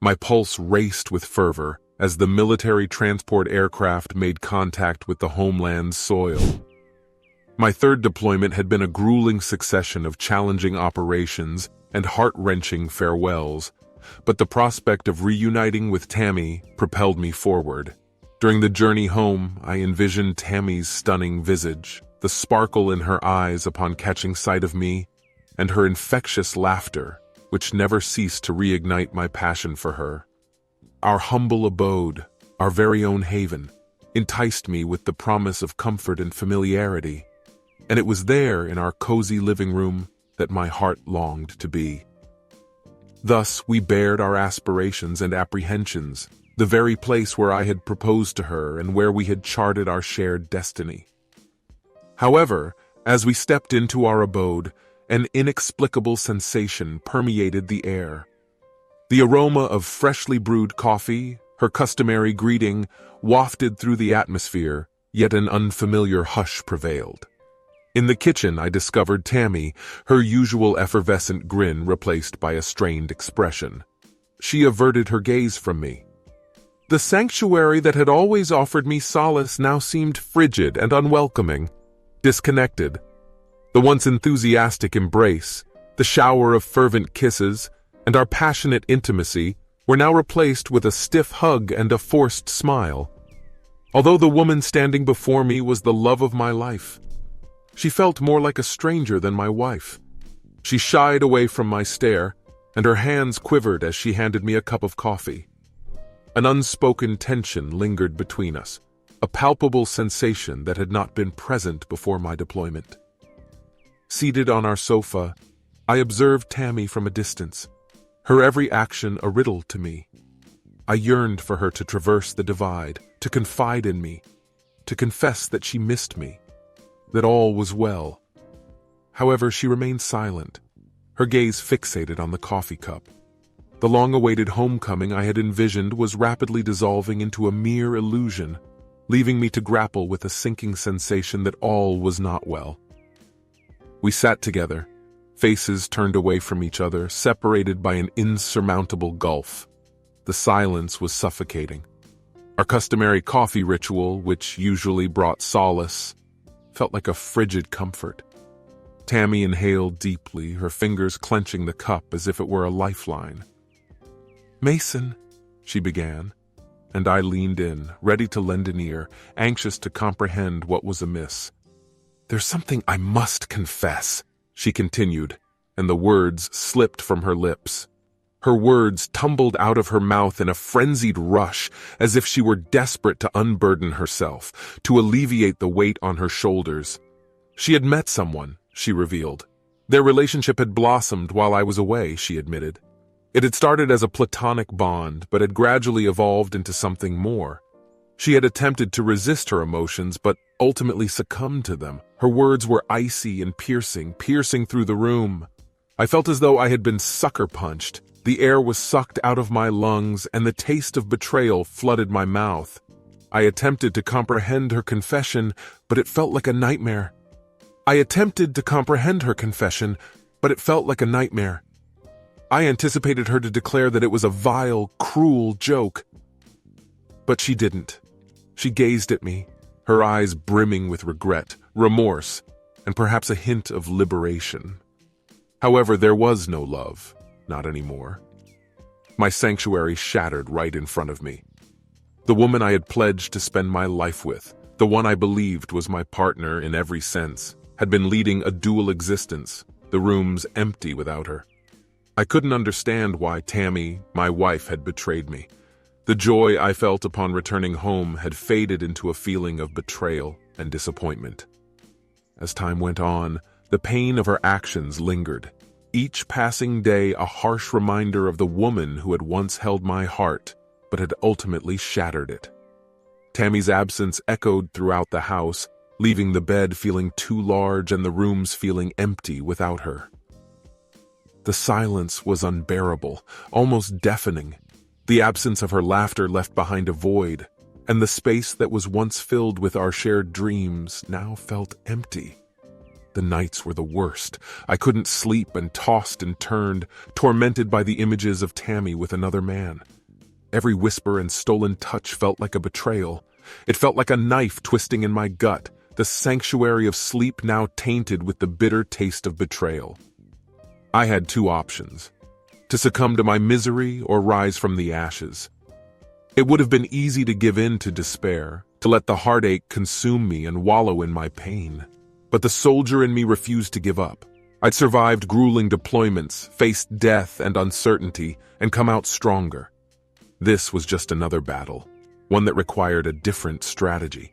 My pulse raced with fervor as the military transport aircraft made contact with the homeland's soil. My third deployment had been a grueling succession of challenging operations and heart-wrenching farewells, but the prospect of reuniting with Tammy propelled me forward. During the journey home, I envisioned Tammy's stunning visage, the sparkle in her eyes upon catching sight of me, and her infectious laughter, which never ceased to reignite my passion for her. Our humble abode, our very own haven, enticed me with the promise of comfort and familiarity, and it was there in our cozy living room that my heart longed to be. Thus we bared our aspirations and apprehensions, the very place where I had proposed to her and where we had charted our shared destiny. However, as we stepped into our abode, an inexplicable sensation permeated the air. The aroma of freshly brewed coffee, her customary greeting, wafted through the atmosphere, yet an unfamiliar hush prevailed. In the kitchen, I discovered Tammy, her usual effervescent grin replaced by a strained expression. She averted her gaze from me. The sanctuary that had always offered me solace now seemed frigid and unwelcoming, disconnected. The once enthusiastic embrace, the shower of fervent kisses, and our passionate intimacy were now replaced with a stiff hug and a forced smile. Although the woman standing before me was the love of my life, she felt more like a stranger than my wife. She shied away from my stare, and her hands quivered as she handed me a cup of coffee. An unspoken tension lingered between us, a palpable sensation that had not been present before my deployment. Seated on our sofa, I observed Tammy from a distance, her every action a riddle to me. I yearned for her to traverse the divide, to confide in me, to confess that she missed me, that all was well. However, she remained silent, her gaze fixated on the coffee cup. The long-awaited homecoming I had envisioned was rapidly dissolving into a mere illusion, leaving me to grapple with a sinking sensation that all was not well. We sat together, faces turned away from each other, separated by an insurmountable gulf. The silence was suffocating. Our customary coffee ritual, which usually brought solace, felt like a frigid comfort. Tammy inhaled deeply, her fingers clenching the cup as if it were a lifeline. "Mason," she began, and I leaned in, ready to lend an ear, anxious to comprehend what was amiss. "There's something I must confess," she continued, and the words slipped from her lips. Her words tumbled out of her mouth in a frenzied rush, as if she were desperate to unburden herself, to alleviate the weight on her shoulders. She had met someone, she revealed. Their relationship had blossomed while I was away, she admitted. It had started as a platonic bond, but had gradually evolved into something more. She had attempted to resist her emotions, but ultimately succumbed to them. Her words were icy and piercing through the room. I felt as though I had been sucker-punched. The air was sucked out of my lungs, and the taste of betrayal flooded my mouth. I attempted to comprehend her confession, but it felt like a nightmare. I anticipated her to declare that it was a vile, cruel joke. But she didn't. She gazed at me, her eyes brimming with regret, remorse, and perhaps a hint of liberation. However, there was no love, not anymore. My sanctuary shattered right in front of me. The woman I had pledged to spend my life with, the one I believed was my partner in every sense, had been leading a dual existence, the rooms empty without her. I couldn't understand why Tammy, my wife, had betrayed me. The joy I felt upon returning home had faded into a feeling of betrayal and disappointment. As time went on, the pain of her actions lingered, each passing day a harsh reminder of the woman who had once held my heart, but had ultimately shattered it. Tammy's absence echoed throughout the house, leaving the bed feeling too large and the rooms feeling empty without her. The silence was unbearable, almost deafening. The absence of her laughter left behind a void, and the space that was once filled with our shared dreams now felt empty. The nights were the worst. I couldn't sleep and tossed and turned, tormented by the images of Tammy with another man. Every whisper and stolen touch felt like a betrayal. It felt like a knife twisting in my gut, the sanctuary of sleep now tainted with the bitter taste of betrayal. I had two options: to succumb to my misery or rise from the ashes. It would have been easy to give in to despair, to let the heartache consume me and wallow in my pain. But the soldier in me refused to give up. I'd survived grueling deployments, faced death and uncertainty, and come out stronger. This was just another battle, one that required a different strategy.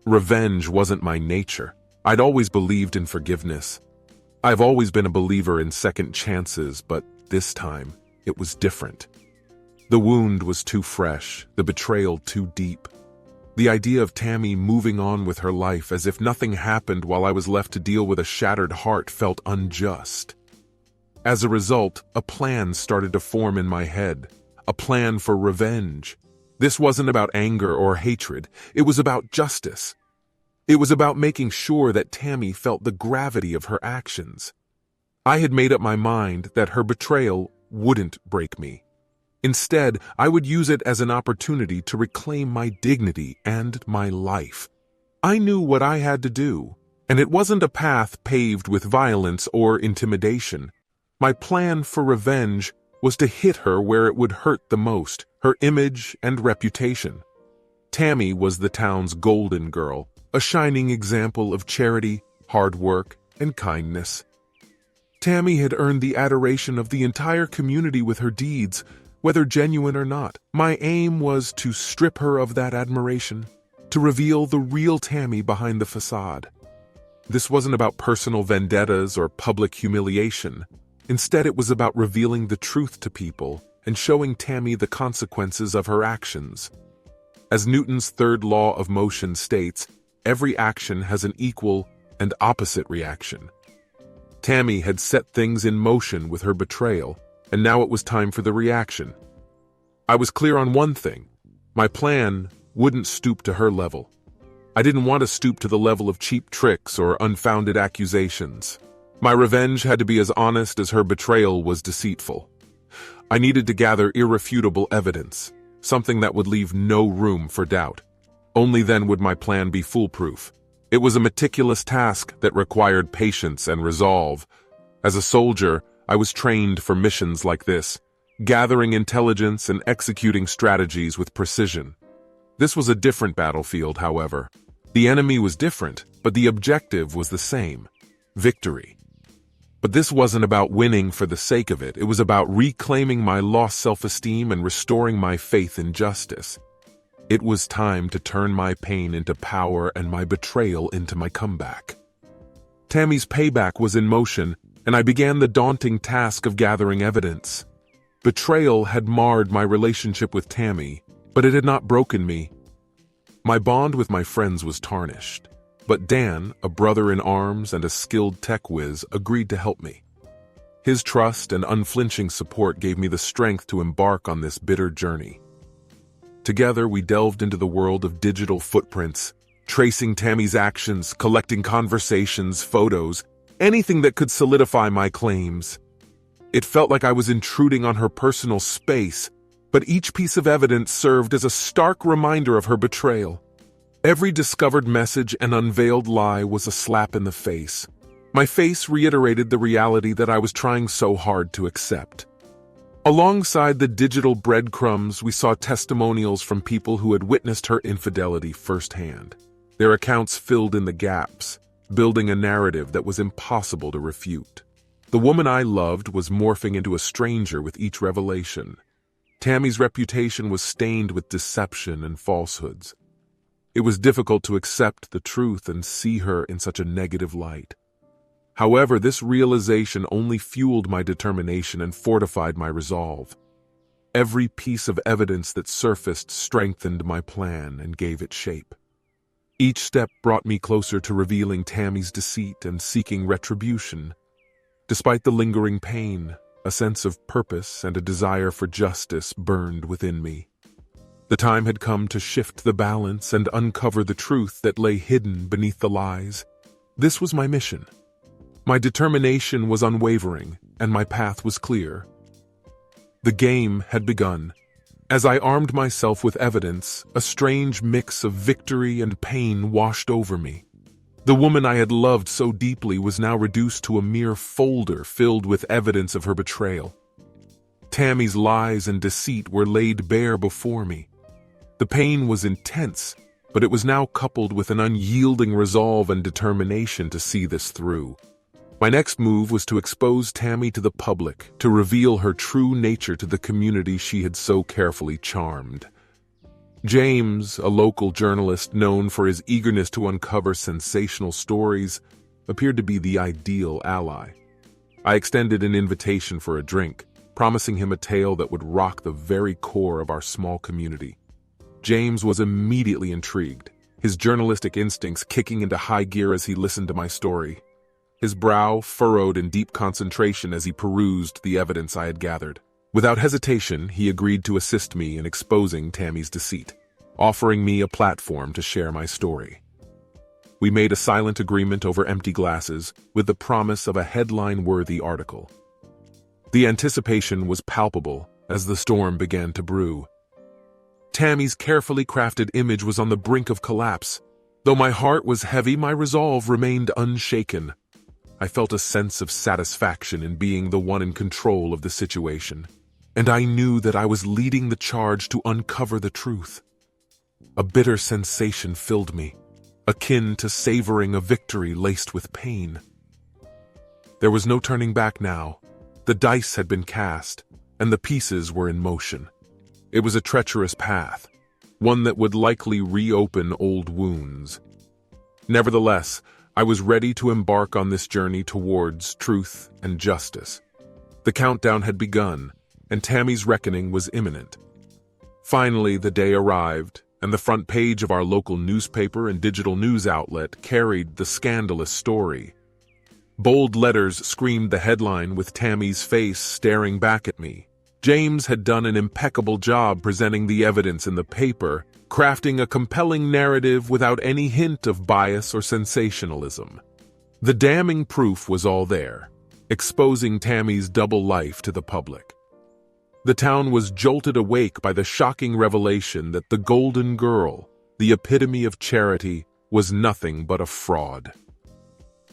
Revenge wasn't my nature. I'd always believed in forgiveness. I've always been a believer in second chances, but this time, it was different. The wound was too fresh, the betrayal too deep. The idea of Tammy moving on with her life as if nothing happened while I was left to deal with a shattered heart felt unjust. As a result, a plan started to form in my head, a plan for revenge. This wasn't about anger or hatred, it was about justice. It was about making sure that Tammy felt the gravity of her actions. I had made up my mind that her betrayal wouldn't break me. Instead, I would use it as an opportunity to reclaim my dignity and my life. I knew what I had to do, and it wasn't a path paved with violence or intimidation. My plan for revenge was to hit her where it would hurt the most, her image and reputation. Tammy was the town's golden girl, a shining example of charity, hard work, and kindness. Tammy had earned the adoration of the entire community with her deeds, whether genuine or not. My aim was to strip her of that admiration, to reveal the real Tammy behind the facade. This wasn't about personal vendettas or public humiliation. Instead, it was about revealing the truth to people and showing Tammy the consequences of her actions. As Newton's third law of motion states, every action has an equal and opposite reaction. Tammy had set things in motion with her betrayal, and now it was time for the reaction. I was clear on one thing: my plan wouldn't stoop to her level. I didn't want to stoop to the level of cheap tricks or unfounded accusations. My revenge had to be as honest as her betrayal was deceitful. I needed to gather irrefutable evidence, something that would leave no room for doubt. Only then would my plan be foolproof. It was a meticulous task that required patience and resolve. As a soldier, I was trained for missions like this, gathering intelligence and executing strategies with precision. This was a different battlefield, however. The enemy was different, but the objective was the same: victory. But this wasn't about winning for the sake of it. It was about reclaiming my lost self-esteem and restoring my faith in justice. It was time to turn my pain into power and my betrayal into my comeback. Tammy's payback was in motion, and I began the daunting task of gathering evidence. Betrayal had marred my relationship with Tammy, but it had not broken me. My bond with my friends was tarnished, but Dan, a brother in arms and a skilled tech whiz, agreed to help me. His trust and unflinching support gave me the strength to embark on this bitter journey. Together, we delved into the world of digital footprints, tracing Tammy's actions, collecting conversations, photos, anything that could solidify my claims. It felt like I was intruding on her personal space, but each piece of evidence served as a stark reminder of her betrayal. Every discovered message and unveiled lie was a slap in the face. My face reiterated the reality that I was trying so hard to accept. Alongside the digital breadcrumbs, we saw testimonials from people who had witnessed her infidelity firsthand. Their accounts filled in the gaps, building a narrative that was impossible to refute. The woman I loved was morphing into a stranger with each revelation. Tammy's reputation was stained with deception and falsehoods. It was difficult to accept the truth and see her in such a negative light. However, this realization only fueled my determination and fortified my resolve. Every piece of evidence that surfaced strengthened my plan and gave it shape. Each step brought me closer to revealing Tammy's deceit and seeking retribution. Despite the lingering pain, a sense of purpose and a desire for justice burned within me. The time had come to shift the balance and uncover the truth that lay hidden beneath the lies. This was my mission. My determination was unwavering, and my path was clear. The game had begun. As I armed myself with evidence, a strange mix of victory and pain washed over me. The woman I had loved so deeply was now reduced to a mere folder filled with evidence of her betrayal. Tammy's lies and deceit were laid bare before me. The pain was intense, but it was now coupled with an unyielding resolve and determination to see this through. My next move was to expose Tammy to the public, to reveal her true nature to the community she had so carefully charmed. James, a local journalist known for his eagerness to uncover sensational stories, appeared to be the ideal ally. I extended an invitation for a drink, promising him a tale that would rock the very core of our small community. James was immediately intrigued, his journalistic instincts kicking into high gear as he listened to my story. His brow furrowed in deep concentration as he perused the evidence I had gathered. Without hesitation, he agreed to assist me in exposing Tammy's deceit, offering me a platform to share my story. We made a silent agreement over empty glasses with the promise of a headline-worthy article. The anticipation was palpable as the storm began to brew. Tammy's carefully crafted image was on the brink of collapse. Though my heart was heavy, my resolve remained unshaken. I felt a sense of satisfaction in being the one in control of the situation, and I knew that I was leading the charge to uncover the truth. A bitter sensation filled me, akin to savoring a victory laced with pain. There was no turning back now. The dice had been cast, and the pieces were in motion. It was a treacherous path, one that would likely reopen old wounds. Nevertheless, I was ready to embark on this journey towards truth and justice. The countdown had begun, and Tammy's reckoning was imminent. Finally, the day arrived, and the front page of our local newspaper and digital news outlet carried the scandalous story. Bold letters screamed the headline with Tammy's face staring back at me. James had done an impeccable job presenting the evidence in the paper, crafting a compelling narrative without any hint of bias or sensationalism. The damning proof was all there, exposing Tammy's double life to the public. The town was jolted awake by the shocking revelation that the Golden Girl, the epitome of charity, was nothing but a fraud.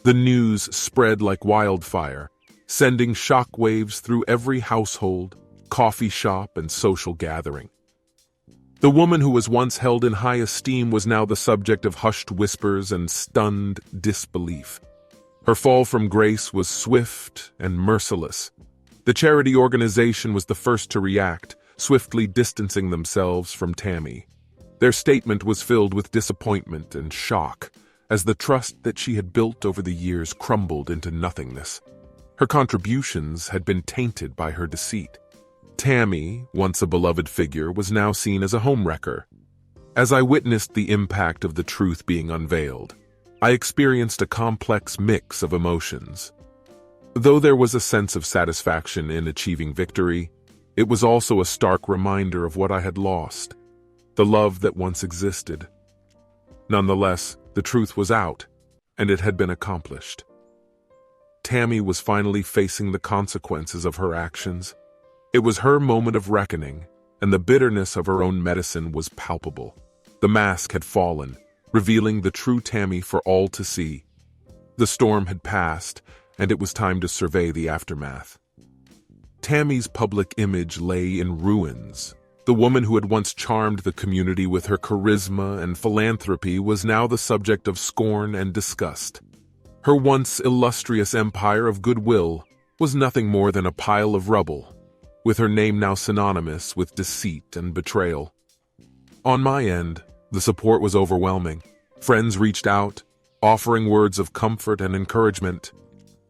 The news spread like wildfire, sending shockwaves through every household, coffee shop, and social gathering. The woman who was once held in high esteem was now the subject of hushed whispers and stunned disbelief. Her fall from grace was swift and merciless. The charity organization was the first to react, swiftly distancing themselves from Tammy. Their statement was filled with disappointment and shock, as the trust that she had built over the years crumbled into nothingness. Her contributions had been tainted by her deceit. Tammy, once a beloved figure, was now seen as a homewrecker. As I witnessed the impact of the truth being unveiled, I experienced a complex mix of emotions. Though there was a sense of satisfaction in achieving victory, it was also a stark reminder of what I had lost, the love that once existed. Nonetheless, the truth was out, and it had been accomplished. Tammy was finally facing the consequences of her actions. It was her moment of reckoning, and the bitterness of her own medicine was palpable. The mask had fallen, revealing the true Tammy for all to see. The storm had passed, and it was time to survey the aftermath. Tammy's public image lay in ruins. The woman who had once charmed the community with her charisma and philanthropy was now the subject of scorn and disgust. Her once illustrious empire of goodwill was nothing more than a pile of rubble, with her name now synonymous with deceit and betrayal. On my end, the support was overwhelming. Friends reached out, offering words of comfort and encouragement.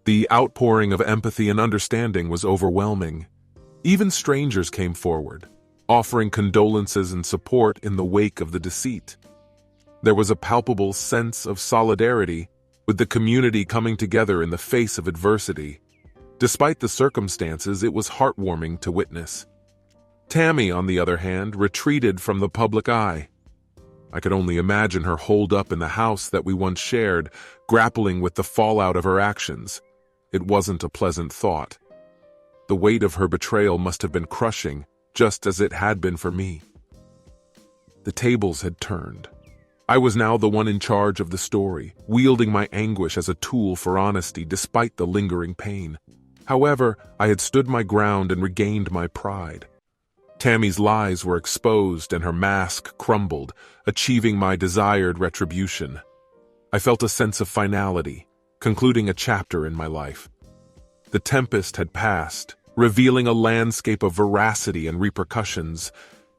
The outpouring of empathy and understanding was overwhelming. Even strangers came forward, offering condolences and support in the wake of the deceit. There was a palpable sense of solidarity, with the community coming together in the face of adversity. Despite the circumstances, it was heartwarming to witness. Tammy, on the other hand, retreated from the public eye. I could only imagine her holed up in the house that we once shared, grappling with the fallout of her actions. it wasn't a pleasant thought. The weight of her betrayal must have been crushing, just as it had been for me. The tables had turned. I was now the one in charge of the story, wielding my anguish as a tool for honesty despite the lingering pain. However, I had stood my ground and regained my pride. Tammy's lies were exposed and her mask crumbled, achieving my desired retribution. I felt a sense of finality, concluding a chapter in my life. The tempest had passed, revealing a landscape of veracity and repercussions.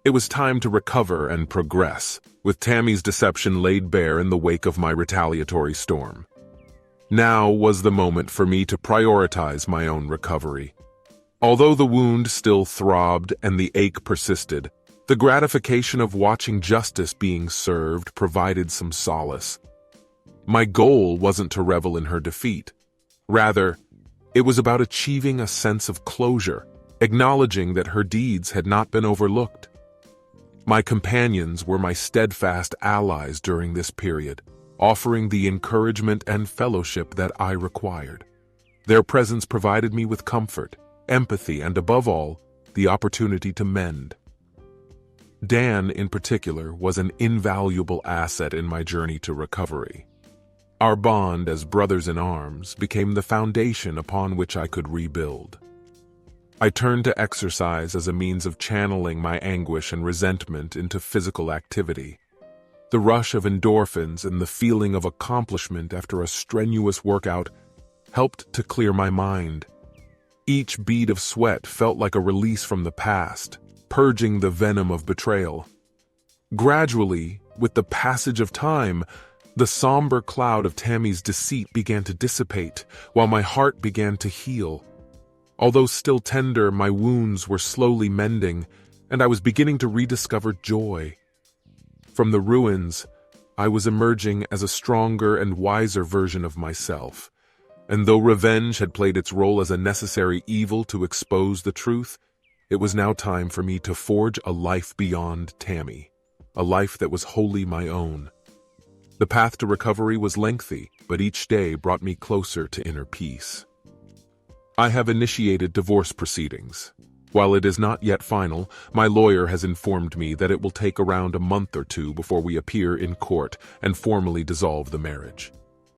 It was time to recover and progress, with Tammy's deception laid bare in the wake of my retaliatory storm. Now was the moment for me to prioritize my own recovery. Although the wound still throbbed and the ache persisted, the gratification of watching justice being served provided some solace. My goal wasn't to revel in her defeat. Rather, it was about achieving a sense of closure, acknowledging that her deeds had not been overlooked. My companions were my steadfast allies during this period, offering the encouragement and fellowship that I required. Their presence provided me with comfort, empathy, and above all, the opportunity to mend. Dan, in particular, was an invaluable asset in my journey to recovery. Our bond as brothers in arms became the foundation upon which I could rebuild. I turned to exercise as a means of channeling my anguish and resentment into physical activity. The rush of endorphins and the feeling of accomplishment after a strenuous workout helped to clear my mind. Each bead of sweat felt like a release from the past, purging the venom of betrayal. Gradually, with the passage of time, the somber cloud of Tammy's deceit began to dissipate, while my heart began to heal. Although still tender, my wounds were slowly mending, and I was beginning to rediscover joy. From the ruins, I was emerging as a stronger and wiser version of myself. And though revenge had played its role as a necessary evil to expose the truth, it was now time for me to forge a life beyond Tammy, a life that was wholly my own. The path to recovery was lengthy, but each day brought me closer to inner peace. I have initiated divorce proceedings. While it is not yet final, my lawyer has informed me that it will take around a month or two before we appear in court and formally dissolve the marriage.